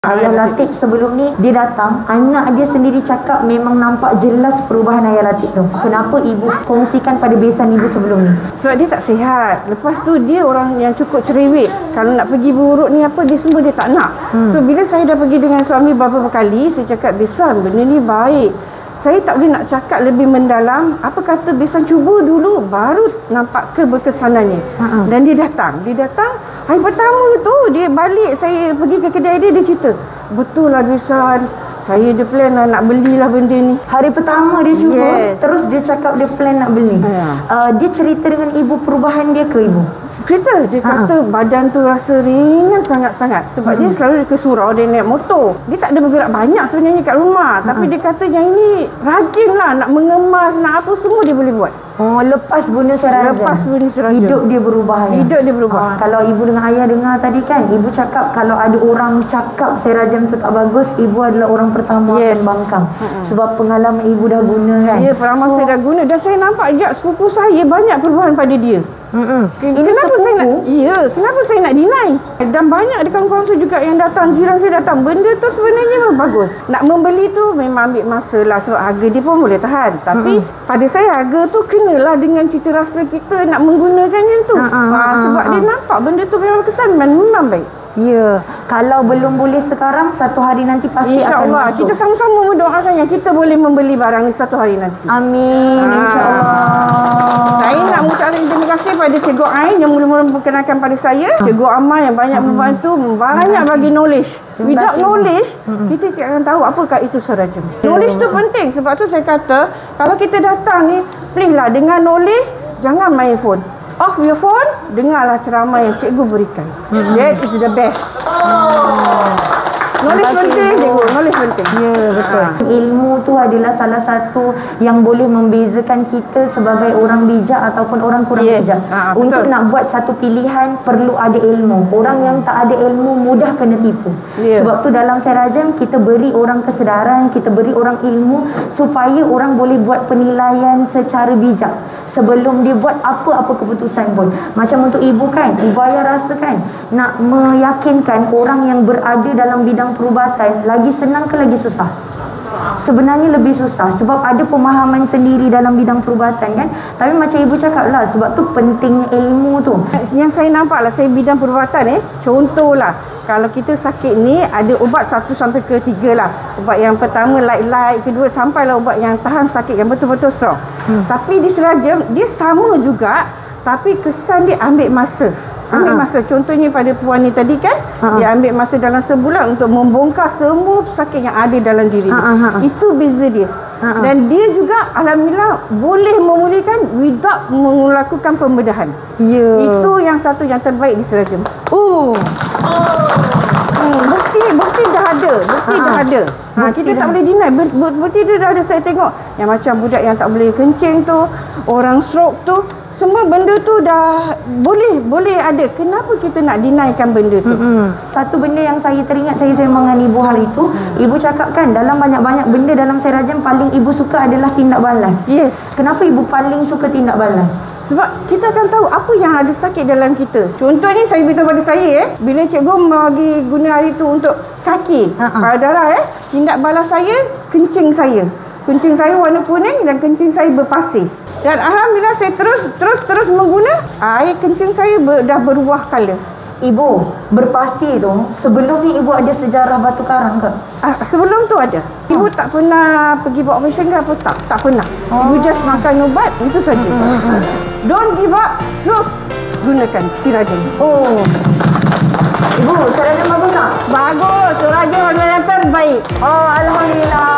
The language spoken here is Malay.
Ayah Latif sebelum ni dia datang, anak dia sendiri cakap memang nampak jelas perubahan Ayah Latif tu. Kenapa ibu kongsikan pada besan ibu sebelum ni? Sebab dia tak sihat. Lepas tu dia orang yang cukup cerewet. Kalau nak pergi buruk ni apa, dia semua dia tak nak. So bila saya dah pergi dengan suami beberapa kali, saya cakap, Besan, benda ni baik. Saya tak boleh nak cakap lebih mendalam. Apa kata Besan cuba dulu, baru nampak keberkesanannya. Dan dia datang. Hari pertama tu dia balik, saya pergi ke kedai dia cerita, betul lah Besan, saya ada plan lah nak belilah benda ni. Hari pertama dia cuba, terus dia cakap dia plan nak beli. Dia cerita dengan ibu perubahan dia ke ibu? Cerita, dia kata badan tu rasa ringan sangat-sangat. Sebab dia selalu ke surau, dia naik motor. Dia tak ada bergerak banyak sebenarnya kat rumah. Tapi dia kata yang ini rajin lah, nak mengemas, nak apa semua dia boleh buat. Oh, lepas guna Serajem, hidup dia berubah. Hidup dia berubah. Kalau ibu dengan ayah dengar tadi kan, ibu cakap kalau ada orang cakap Serajem tu tak bagus, ibu adalah orang pertama akan bangkang. Sebab pengalaman ibu dah guna kan. Ya, pengalaman saya dah guna. Dan saya nampak juga sepupu saya banyak perubahan pada dia. Kenapa saya nak deny? Dan banyak ada kawan-kawan saya juga yang datang, jiran saya datang, benda tu sebenarnya memang bagus. Nak membeli tu memang ambil masa lah, sebab harga dia pun boleh tahan. Tapi pada saya harga tu kenalah dengan cita rasa kita nak menggunakannya tu. Sebab dia nampak benda tu memang kesan, memang baik. Ya, kalau belum boleh sekarang, satu hari nanti pasti akan masuk. Kita sama-sama mendoakan yang kita boleh membeli barang ni satu hari nanti. Amin, insya-Allah. Saya nak mengucapkan terima kasih pada Cikgu Ain yang mula-mula memperkenalkan pada saya. Cikgu Amal yang banyak membantu, banyak bagi knowledge. Without knowledge, kita tidak akan tahu apakah itu Serajem. Knowledge tu penting. Sebab tu saya kata, kalau kita datang ni, please lah dengan knowledge, jangan main phone. Off your phone, dengarlah ceramah yang cikgu berikan. That is the best. Knowledge penting, cikgu. Knowledge penting. Ya, betul. Ilmu tu adalah salah satu yang boleh membezakan kita sebagai orang bijak ataupun orang kurang bijak. Untuk nak buat satu pilihan, perlu ada ilmu. Orang yang tak ada ilmu, mudah kena tipu. Sebab tu dalam Serajem, kita beri orang kesedaran, kita beri orang ilmu supaya orang boleh buat penilaian secara bijak sebelum dia buat apa-apa keputusan pun. Macam untuk ibu kan, ibu ayah rasa kan, nak meyakinkan orang yang berada dalam bidang perubatan lagi senang ke lagi susah? Sebenarnya lebih susah sebab ada pemahaman sendiri dalam bidang perubatan kan. Tapi macam ibu cakap lah, sebab tu pentingnya ilmu tu. Yang saya nampak lah, saya bidang perubatan contohlah, kalau kita sakit ni ada ubat 1 sampai ke 3 lah. Ubat yang pertama light, kedua sampailah ubat yang tahan sakit, yang betul-betul strong. Tapi di Serajem dia sama juga, tapi kesan dia ambil masa. Contohnya pada puan ni tadi kan, dia ambil masa dalam sebulan untuk membongkar semua sakit yang ada dalam diri dia. Itu beza dia. Dan dia juga alhamdulillah boleh memulihkan without melakukan pembedahan. Itu yang satu yang terbaik di Serajem. Bukti dah ada. Kita tak boleh deny. Bukti dia dah ada. Saya tengok yang macam budak yang tak boleh kencing tu, orang stroke tu, semua benda tu dah boleh ada. Kenapa kita nak denikan benda tu? Satu benda yang saya teringat, saya sembang dengan ibu hal itu, ibu cakap kan, dalam banyak-banyak benda dalam Serajem, paling ibu suka adalah tindak balas. Kenapa ibu paling suka tindak balas? Sebab kita akan tahu apa yang ada sakit dalam kita. Contoh ni saya beritahu pada saya bila cikgu bagi guna hari tu untuk kaki pada darah tindak balas saya, kencing saya warna kuning dan kencing saya berpasir. Dan alhamdulillah saya terus mengguna, air kencing saya dah berubah color. Ibu, berpasir tu, sebelum ni ibu ada sejarah batu karang ke? Sebelum tu ada. Ibu tak pernah pergi buat operation ke apa? Tak pernah. Ibu just makan ubat, itu saja. Don't give up, terus gunakan Serajem. Ibu, Serajem bagus tak? Bagus, Serajem adalah yang terbaik. Alhamdulillah.